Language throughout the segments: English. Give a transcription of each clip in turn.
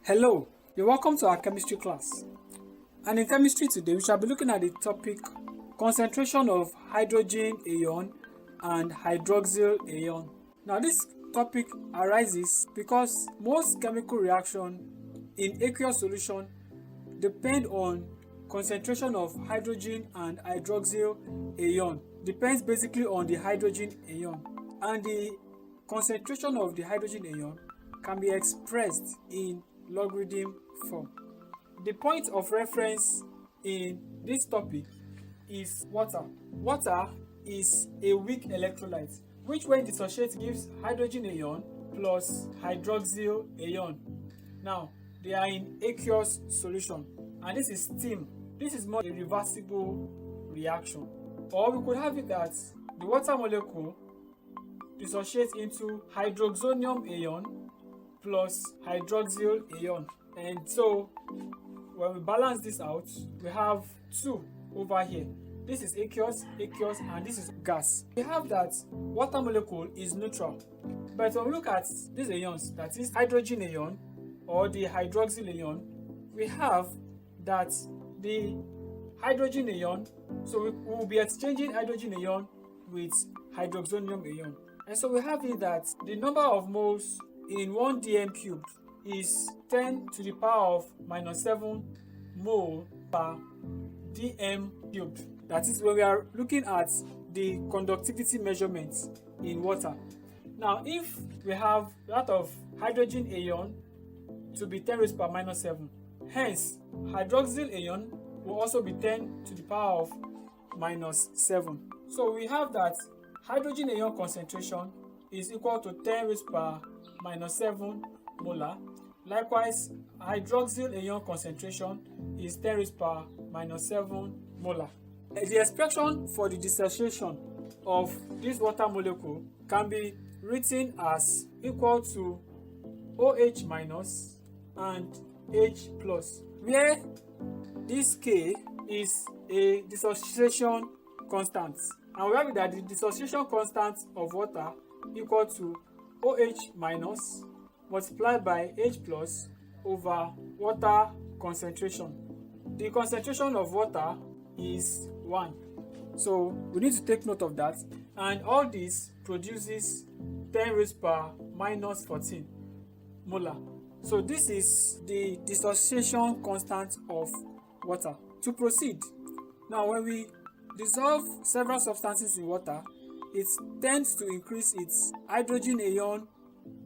Hello, you're welcome to our chemistry class. And in chemistry today, we shall be looking at the topic concentration of hydrogen ion and hydroxyl ion. Now, this topic arises because most chemical reactions in aqueous solution depend on concentration of hydrogen and hydroxyl ion. Depends basically on the hydrogen ion, and the concentration of the hydrogen ion can be expressed in logarithm form. The point of reference in this topic is water. Water is a weak electrolyte, which when dissociates gives hydrogen ion plus hydroxyl ion. Now, they are in aqueous solution, and this is steam. This is more a reversible reaction. Or we could have it that the water molecule dissociates into hydroxonium ion plus hydroxyl ion. And so when we balance this out, we have 2 over here. This is aqueous, and this is gas. We have that water molecule is neutral. But when we look at these ions, that is hydrogen ion or the hydroxyl ion, we have that the hydrogen ion, so we will be exchanging hydrogen ion with hydroxonium ion. And so we have here that the number of moles in 1 dm cubed is 10 to the power of minus 7 mole per dm cubed. That is when we are looking at the conductivity measurements in water. Now, if we have that of hydrogen ion to be 10 raised per minus 7, hence hydroxyl ion will also be 10 to the power of minus 7. So we have that hydrogen ion concentration is equal to 10 raised per minus 7 molar. Likewise, hydroxyl ion concentration is 10 raised per minus 7 molar. The expression for the dissociation of this water molecule can be written as equal to OH minus and H plus, where this K is a dissociation constant. And we have it that the dissociation constant of water equal to OH minus multiplied by H plus over water concentration. The concentration of water is 1. So we need to take note of that. And all this produces 10 raised per minus 14 molar. So this is the dissociation constant of water. To proceed, now when we dissolve several substances in water, it tends to increase its hydrogen ion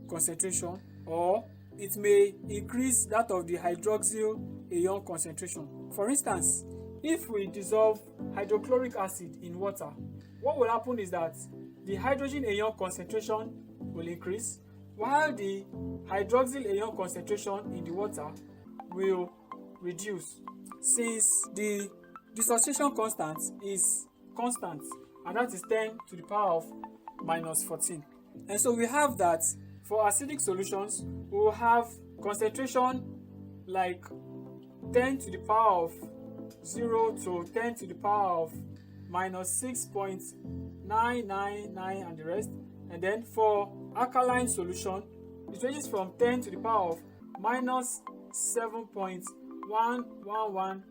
concentration, or it may increase that of the hydroxyl ion concentration. For instance, if we dissolve hydrochloric acid in water, what will happen is that the hydrogen ion concentration will increase, while the hydroxyl ion concentration in the water will reduce, since the dissociation constant is constant, and that is 10 to the power of minus 14. And so we have that for acidic solutions, we will have concentration like 10 to the power of 0 to 10 to the power of minus 6.999 and the rest. And then for alkaline solution, it ranges from 10 to the power of minus 7.111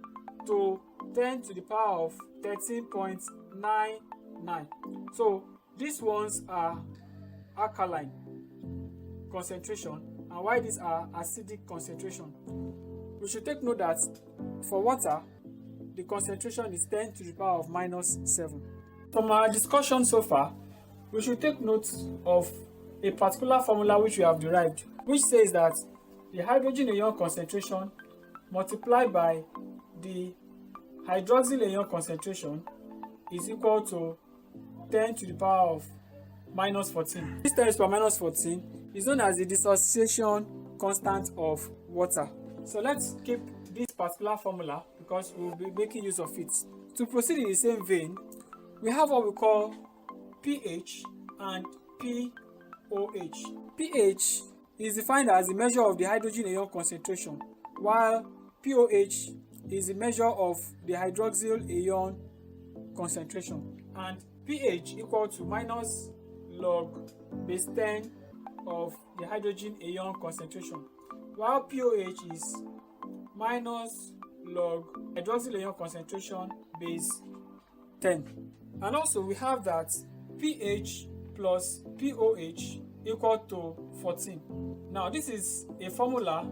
to 10 to the power of 13.99. So these ones are alkaline concentration, and why these are acidic concentration. We should take note that for water, the concentration is 10 to the power of minus 7. From our discussion so far, we should take note of a particular formula which we have derived, which says that the hydrogen ion concentration multiplied by the hydroxyl ion concentration is equal to 10 to the power of minus 14. This 10 raised by minus 14 is known as the dissociation constant of water. So let's keep this particular formula because we'll be making use of it. To proceed in the same vein, we have what we call pH and pOH. pH is defined as the measure of the hydrogen ion concentration, while pOH is the measure of the hydroxyl ion concentration. And pH equal to minus log base 10 of the hydrogen ion concentration, while pOH is minus log hydroxyl ion concentration base 10. And also we have that pH plus pOH equal to 14. Now this is a formula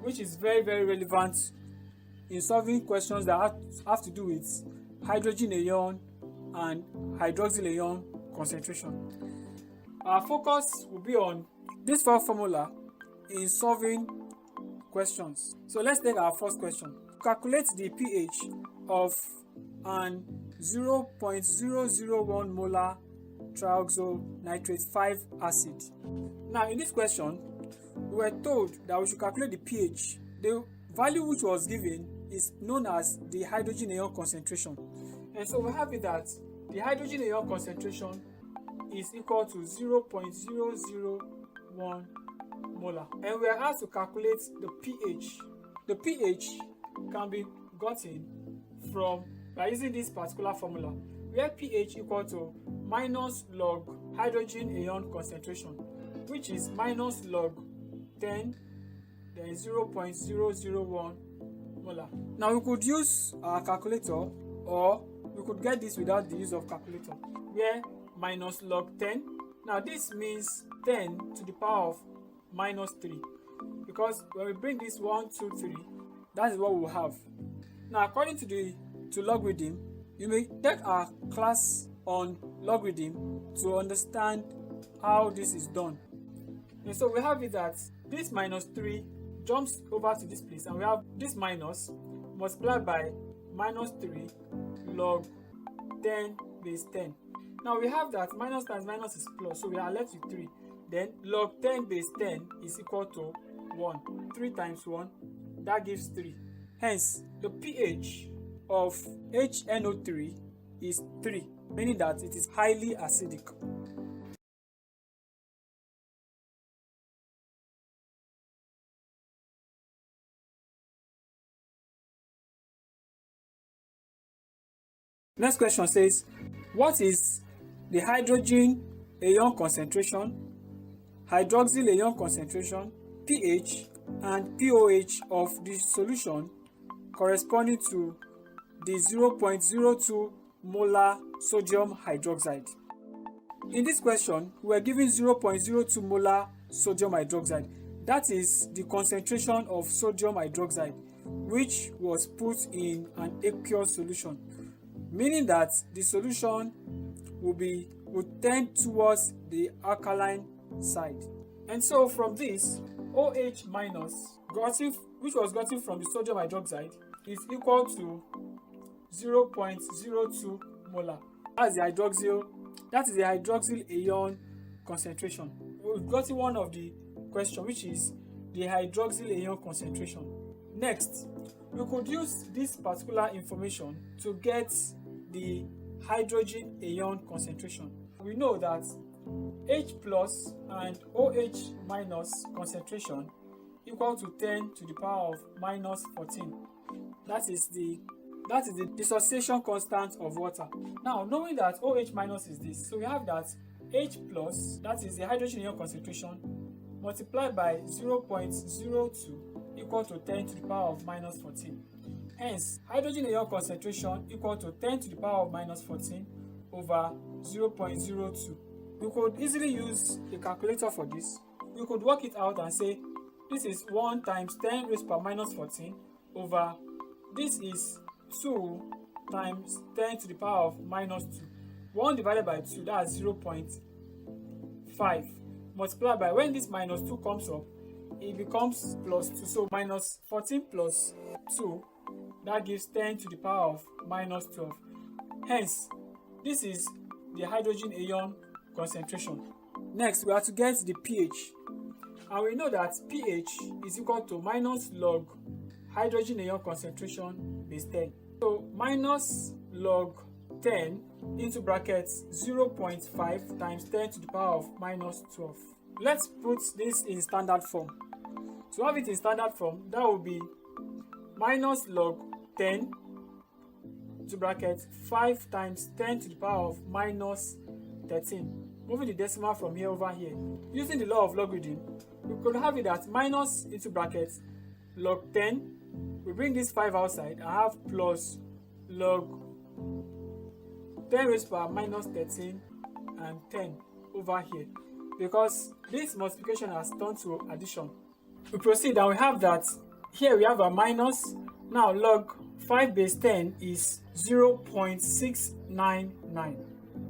which is very relevant in solving questions that have to do with hydrogen ion and hydroxyl ion concentration. Our focus will be on this formula in solving questions. So let's take our first question. Calculate the pH of an 0.001 molar trioxynitrate 5 acid. Now in this question, we were told that we should calculate the pH. The value which was given is known as the hydrogen ion concentration. And so we have it that the hydrogen ion concentration is equal to 0.001 molar. And we are asked to calculate the pH. The pH can be gotten from by using this particular formula, where pH equal to minus log hydrogen ion concentration, which is minus log 10, then 0.001 molar. Now we could use our calculator, or we could get this without the use of calculator, where minus log 10. Now this means 10 to the power of minus 3, because when we bring this 1, 2, 3, that is what we will have. Now according to logarithm, you may take our class on logarithm to understand how this is done. And so we have it that this minus 3 jumps over to this place, and we have this minus multiplied by minus 3 log 10 base 10. Now we have that minus times minus is plus, so we are left with 3. Then log 10 base 10 is equal to 1. 3 times 1, that gives 3. Hence, the pH of HNO3 is 3, meaning that it is highly acidic. Next question says, what is the hydrogen ion concentration, hydroxyl ion concentration, pH, and pOH of the solution corresponding to the 0.02 molar sodium hydroxide? In this question, we are given 0.02 molar sodium hydroxide. That is the concentration of sodium hydroxide which was put in an aqueous solution, meaning that the solution would tend towards the alkaline side. And so from this, OH minus which was gotten from the sodium hydroxide is equal to 0.02 molar. That is the hydroxyl ion concentration. We've gotten one of the question, which is the hydroxyl ion concentration. Next, we could use this particular information to get the hydrogen ion concentration. We know that H plus and OH minus concentration equal to 10 to the power of minus 14. That is the dissociation constant of water. Now, knowing that OH minus is this, so we have that H plus, that is the hydrogen ion concentration, multiplied by 0.02 equal to 10 to the power of minus 14. Hence, hydrogen ion concentration equal to 10 to the power of minus 14 over 0.02. We could easily use a calculator for this. We could work it out and say this is 1 times 10 raised per minus 14 over this is 2 times 10 to the power of minus 2. 1 divided by 2, that's 0.5. Multiplied by, when this minus 2 comes up, it becomes plus 2. So minus 14 plus 2, that gives 10 to the power of minus 12. Hence, this is the hydrogen ion concentration. Next, we have to get the pH. And we know that pH is equal to minus log hydrogen ion concentration base 10. So minus log 10 into brackets 0.5 times 10 to the power of minus 12. Let's put this in standard form. To have it in standard form, that will be minus log 10 to bracket 5 times 10 to the power of minus 13. Moving the decimal from here over here. Using the law of logarithm, we could have it that minus into brackets log 10. We bring this 5 outside. I have plus log 10 raised to power minus 13 and 10 over here, because this multiplication has turned to addition. We proceed and we have that here we have a minus. Now log 5 base 10 is 0.699.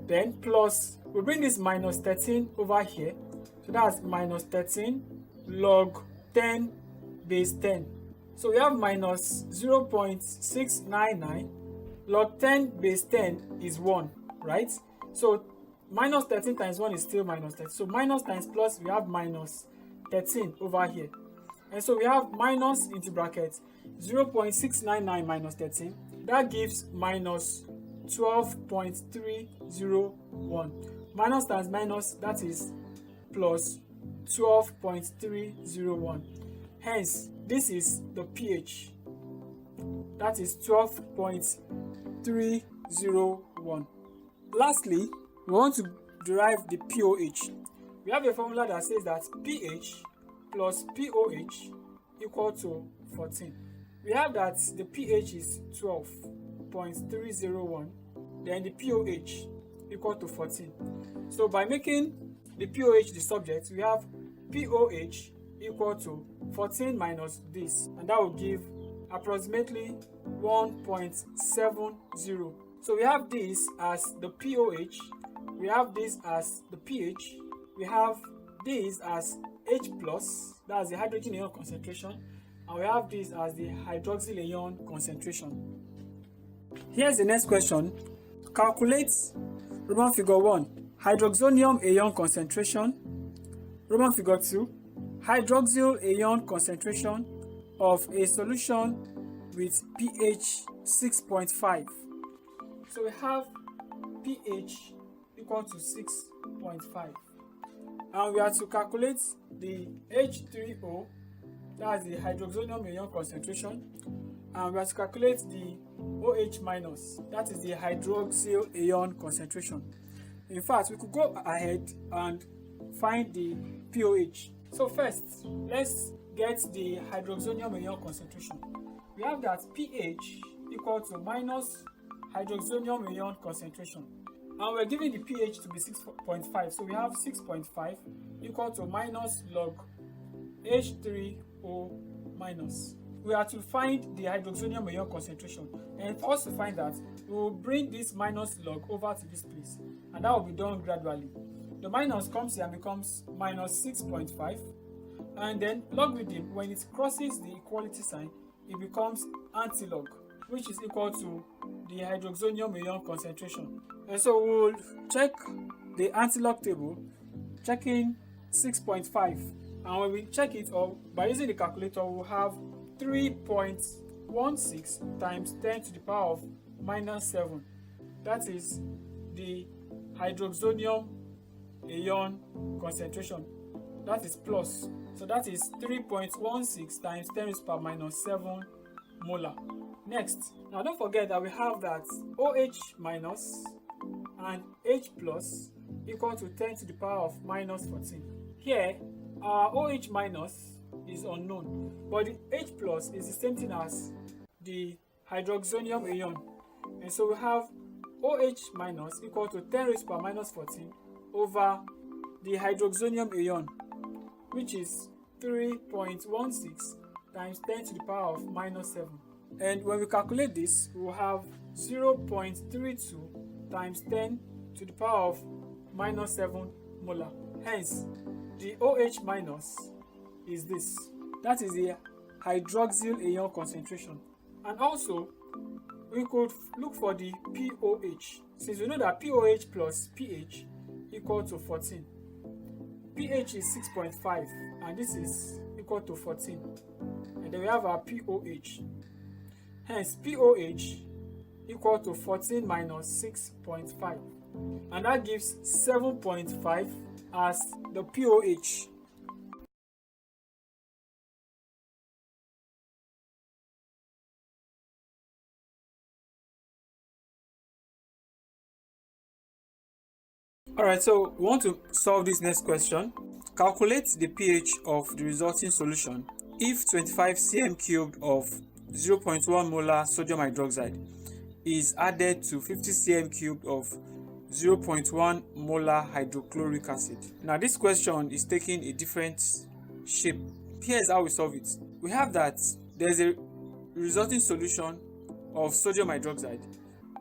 Then plus, we bring this minus 13 over here. So that's minus 13 log 10 base 10. So we have minus 0.699. Log 10 base 10 is 1, right? So minus 13 times 1 is still minus 13. So minus times plus, we have minus 13 over here. And so we have minus into bracket 0.699 minus 13. That gives minus 12.301. Minus times minus, that is plus 12.301. Hence, this is the pH. That is 12.301. Lastly, we want to derive the pOH. We have a formula that says that pH plus pOH equal to 14. We have that the pH is 12.301, then the pOH equal to 14. So by making the pOH the subject, we have pOH equal to 14 minus this, and that will give approximately 1.70. So we have this as the pOH, we have this as the pH, we have this as H plus, that's the hydrogen ion concentration, and we have this as the hydroxyl ion concentration. Here's the next question. Calculate Roman figure 1, hydroxonium ion concentration. Roman figure 2, hydroxyl ion concentration of a solution with pH 6.5. So we have pH equal to 6.5. And we are to calculate the H3O, that's the hydroxonium ion concentration, and we are to calculate the OH minus, that is the hydroxyl ion concentration. In fact, we could go ahead and find the pOH. So first, let's get the hydroxonium ion concentration. We have that pH equal to minus hydroxonium ion concentration. And we're given the pH to be 6.5. So we have 6.5 equal to minus log H3O minus. We are to find the hydroxonium ion concentration. And for us to find that, we will bring this minus log over to this place. And that will be done gradually. The minus comes here and becomes minus 6.5. And then logarithm, when it crosses the equality sign, it becomes antilog, which is equal to the hydroxonium ion concentration. And so we'll check the antilog table, checking 6.5. And when we check it, or by using the calculator, we'll have 3.16 times 10 to the power of minus 7. That is the hydroxonium ion concentration. That is plus. So that is 3.16 times 10 to the power minus 7 molar. Next, now don't forget that we have that OH minus and H plus equal to 10 to the power of minus 14. Here, our OH minus is unknown, but the H plus is the same thing as the hydroxonium ion. And so we have OH minus equal to 10 raised to power minus 14 over the hydroxonium ion, which is 3.16 times 10 to the power of minus 7. And when we calculate this, we will have 0.32 times 10 to the power of minus 7 molar. Hence, the OH minus is this. That is the hydroxyl ion concentration. And also, we could look for the pOH. Since we know that pOH plus pH equal to 14. pH is 6.5 and this is equal to 14. And then we have our pOH. Hence, pOH equal to 14 minus 6.5. And that gives 7.5 as the pOH. Alright, so we want to solve this next question. Calculate the pH of the resulting solution if 25 cm cubed of 0.1 molar sodium hydroxide is added to 50 cm cubed of 0.1 molar hydrochloric acid. Now this question is taking a different shape. Here's how we solve it. We have that there's a resulting solution of sodium hydroxide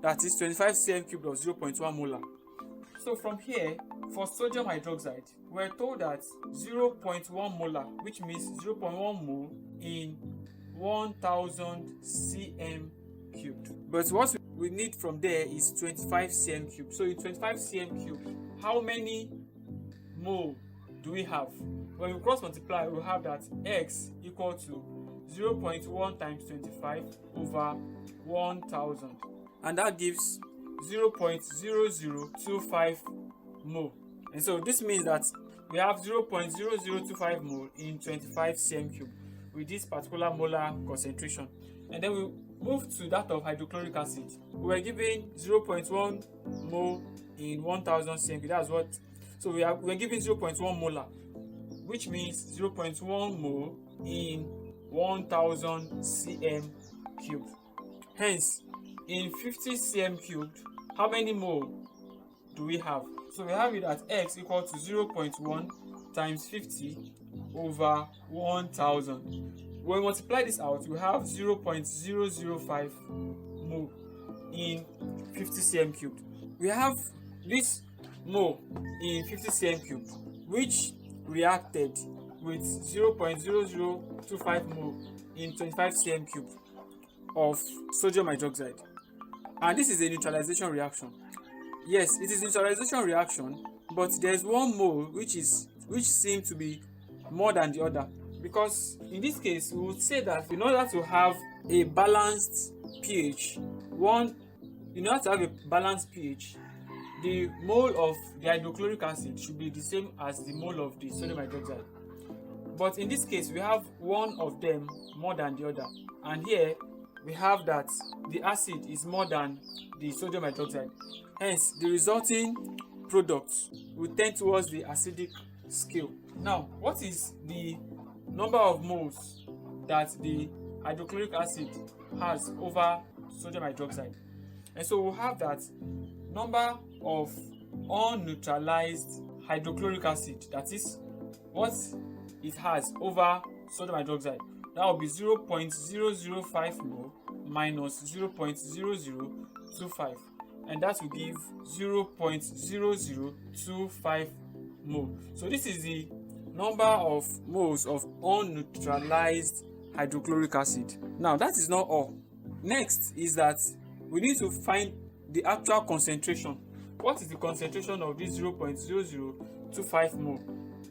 that is 25 cm cubed of 0.1 molar. So from here, for sodium hydroxide, we're told that 0.1 molar, which means 0.1 mole in 1000 cm cubed. But what we need from there is 25 cm cubed. So in 25 cm cubed, how many mole do we have? When we cross multiply, we have that x equal to 0.1 times 25 over 1000, and that gives 0.0025 mole. And so this means that we have 0.0025 mole in 25 cm cubed with this particular molar concentration. And then we move to that of hydrochloric acid. We were given 0.1 mole in 1000 cm cubed. That's what. So we're given 0.1 molar, which means 0.1 mole in 1000 cm cubed. Hence, in 50 cm cubed, how many mole do we have? So we have it at x equal to 0.1 times 50 over 1000. When we multiply this out, we have 0.005 mole in 50 cm cubed. We have this mole in 50 cm cubed, which reacted with 0.0025 mole in 25 cm cubed of sodium hydroxide. And this is a neutralization reaction. Yes, it is a neutralization reaction, but there's one mole which seems to be more than the other, because in this case we would say that in order to have a balanced pH, the mole of the hydrochloric acid should be the same as the mole of the sodium hydroxide. But in this case, we have one of them more than the other, and here we have that the acid is more than the sodium hydroxide. Hence, the resulting product will tend towards the acidic scale. Now, what is the number of moles that the hydrochloric acid has over sodium hydroxide? And so we'll have that number of unneutralized hydrochloric acid, that is what it has over sodium hydroxide. That will be 0.005 mole minus 0.0025, and that will give 0.0025 mole. So this is the number of moles of unneutralized hydrochloric acid. Now that is not all. Next is that we need to find the actual concentration. What is the concentration of this 0.0025 mole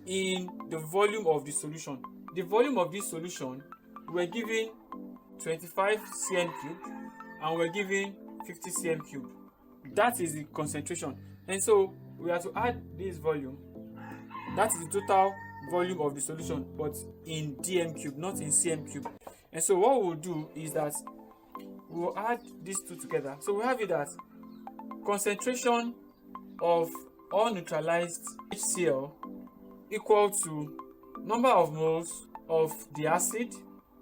in the volume of the solution? The volume of this solution, we're given 25 cm cubed and we're given 50 cm cubed. That is the concentration. And so we have to add this volume. That is the total volume of the solution, but in dm cube, not in cm cube. And so what we'll do is that we'll add these two together. So we have it as concentration of unneutralized HCl equal to number of moles of the acid,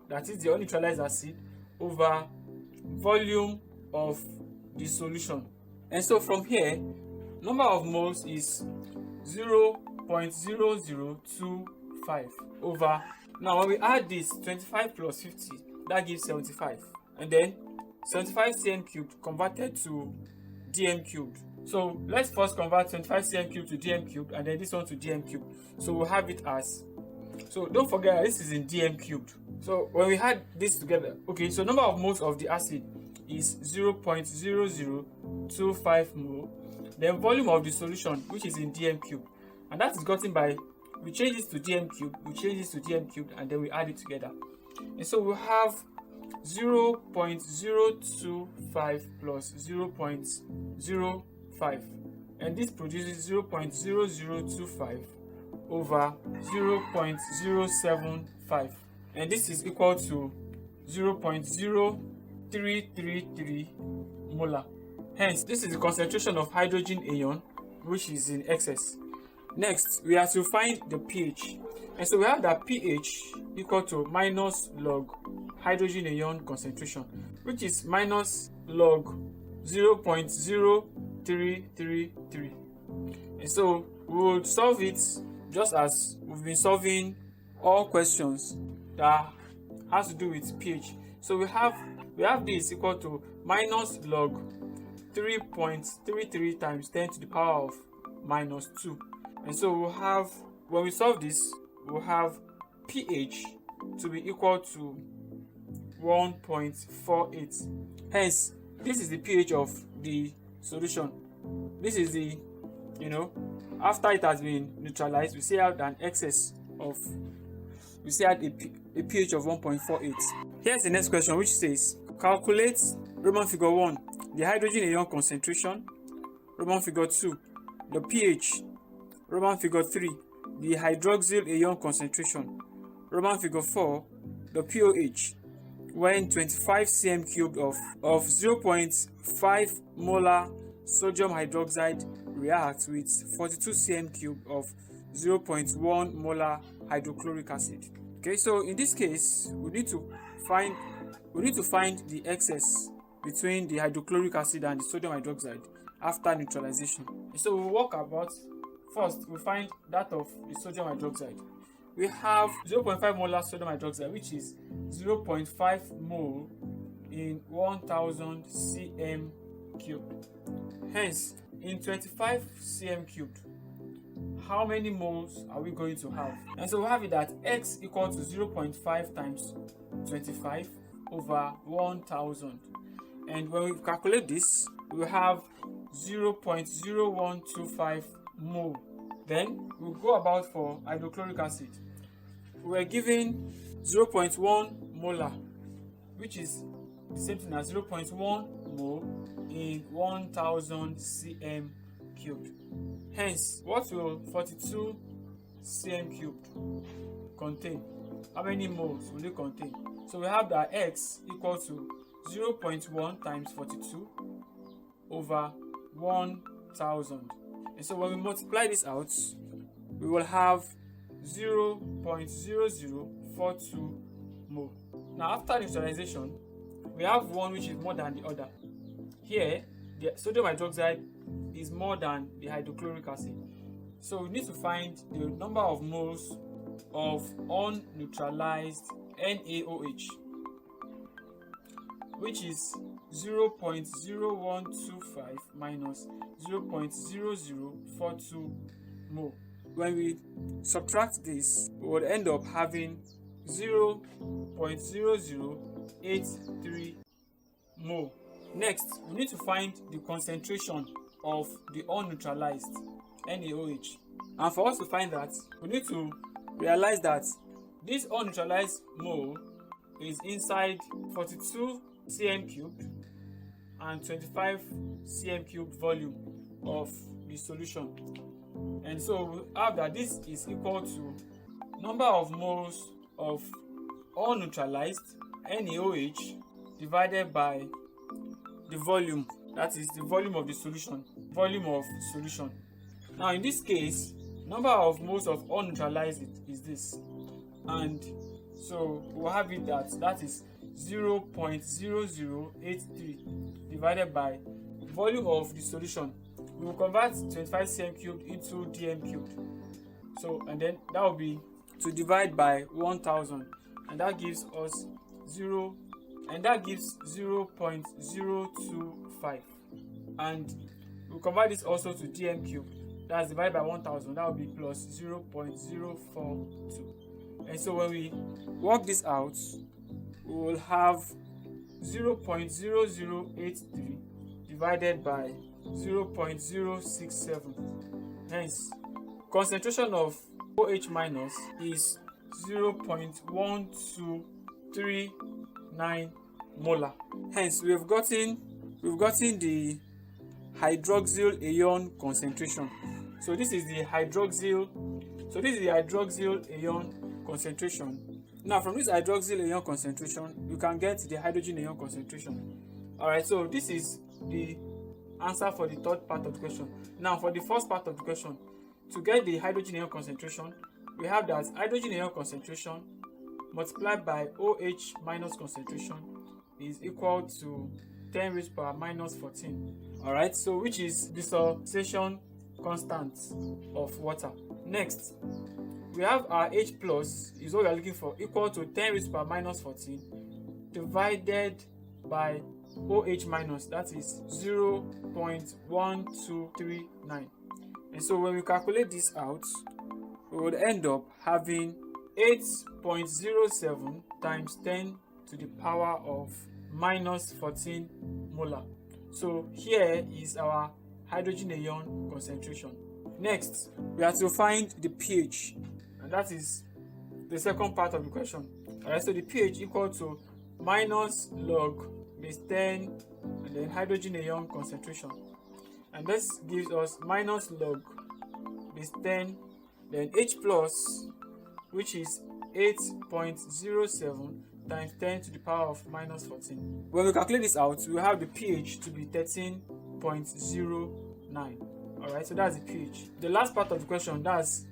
that is the unneutralized acid, over volume of the solution. And so from here, number of moles is 0.0025 over, now when we add this 25 plus 50, that gives 75, and then 75 cm cubed converted to dm cubed. So let's first convert 25 cm cubed to dm cubed, and then this one to dm cubed. So we'll have it as, so don't forget this is in dm cubed. So when we add this together, okay, so number of moles of the acid is 0.0025 mole, then volume of the solution, which is in dm cubed, and that is gotten by, we change this to dm cubed, we change this to dm cubed, and then we add it together. And so we have 0.025 plus 0.05, and this produces 0.0025 over 0.075, and this is equal to 0.0333 molar. Hence, this is the concentration of hydrogen ion which is in excess. Next, we have to find the pH. And so we have that pH equal to minus log hydrogen ion concentration, which is minus log 0.0333. And so we will solve it just as we've been solving all questions that has to do with pH. So we have this equal to minus log 3.33 times 10 to the power of minus 2. And so we'll have, when we solve this, we'll have pH to be equal to 1.48. Hence, this is the pH of the solution. This is the, after it has been neutralized, we still have an excess of, we still have a pH of 1.48. Here's the next question, which says, calculate Roman figure 1, the hydrogen ion concentration, Roman figure 2, the pH, Roman figure 3, the hydroxyl ion concentration, Roman figure 4, the pOH, when 25 cm cubed of 0.5 molar sodium hydroxide reacts with 42 cm cubed of 0.1 molar hydrochloric acid. Okay, so in this case, we need to find the excess between the hydrochloric acid and the sodium hydroxide after neutralization. So we'll work about, first we find that of the sodium hydroxide. We have 0.5 molar sodium hydroxide, which is 0.5 mole in 1000 cm cubed. Hence, in 25 cm cubed, how many moles are we going to have? And so we have it that X equal to 0.5 times 25 over 1000. And when we calculate this, we have 0.0125 mole. Then we'll go about for hydrochloric acid. We were given 0.1 molar, which is the same thing as 0.1 mole in 1000 cm cubed. Hence, what will 42 cm cubed contain? How many moles will it contain? So we have that X equal to 0.1 times 42 over 1000. And so when we multiply this out, we will have 0.0042 mole. Now after neutralization, we have one which is more than the other. Here, the sodium hydroxide is more than the hydrochloric acid. So we need to find the number of moles of unneutralized NaOH, which is 0.0125 minus 0.0042 mole. When we subtract this, we would end up having 0.0083 mole. Next, we need to find the concentration of the unneutralized NaOH. And for us to find that, we need to realize that this unneutralized mole is inside 42 cm cubed and 25 cm cubed volume of the solution. And so we have that this is equal to number of moles of unneutralized NaOH divided by the volume, that is the volume of the solution, Now in this case, number of moles of unneutralized is this, and so we'll have it that is 0.0083 divided by volume of the solution. We will convert 25 cm cubed into dm cubed. So, and then that will be to divide by 1000, and that gives us 0.025. And we'll convert this also to dm cubed. That's divided by 1000. That will be plus 0.042. And so when we work this out, we will have 0.0083 divided by 0.067. Hence, concentration of OH minus is 0.1239 molar. Hence, we've gotten the hydroxyl ion concentration. So this is the hydroxyl ion concentration. Now from this hydroxyl ion concentration, you can get the hydrogen ion concentration. Alright, so this is the answer for the third part of the question. Now for the first part of the question, to get the hydrogen ion concentration, we have that hydrogen ion concentration multiplied by OH minus concentration is equal to 10 raised power minus 14. Alright, so which is dissociation constant of water. Next, we have our H plus is what we are looking for, equal to 10 raised power minus 14 divided by OH minus, that is 0.1239. And so when we calculate this out, we would end up having 8.07 times 10 to the power of minus 14 molar. So here is our hydrogen ion concentration. Next, we have to find the pH, and that is the second part of the question. Alright, so the pH equal to minus log base 10 and then hydrogen ion concentration. And this gives us minus log base 10, then H plus, which is 8.07 times 10 to the power of minus 14. When we calculate this out, we have the pH to be 13.09. Alright, so that's the pH. The last part of the question, that's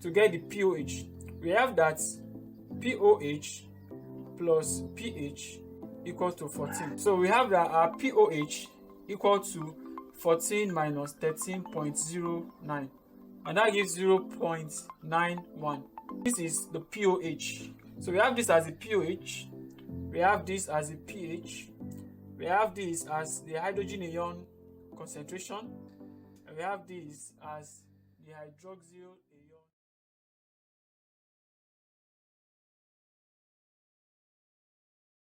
to get the pOH. We have that pOH plus pH equal to 14. So we have that our pOH equal to 14 minus 13.09, and that gives 0.91. This is the pOH. So we have this as a pOH, we have this as a pH, we have this as the hydrogen ion concentration, and we have this as the hydroxyl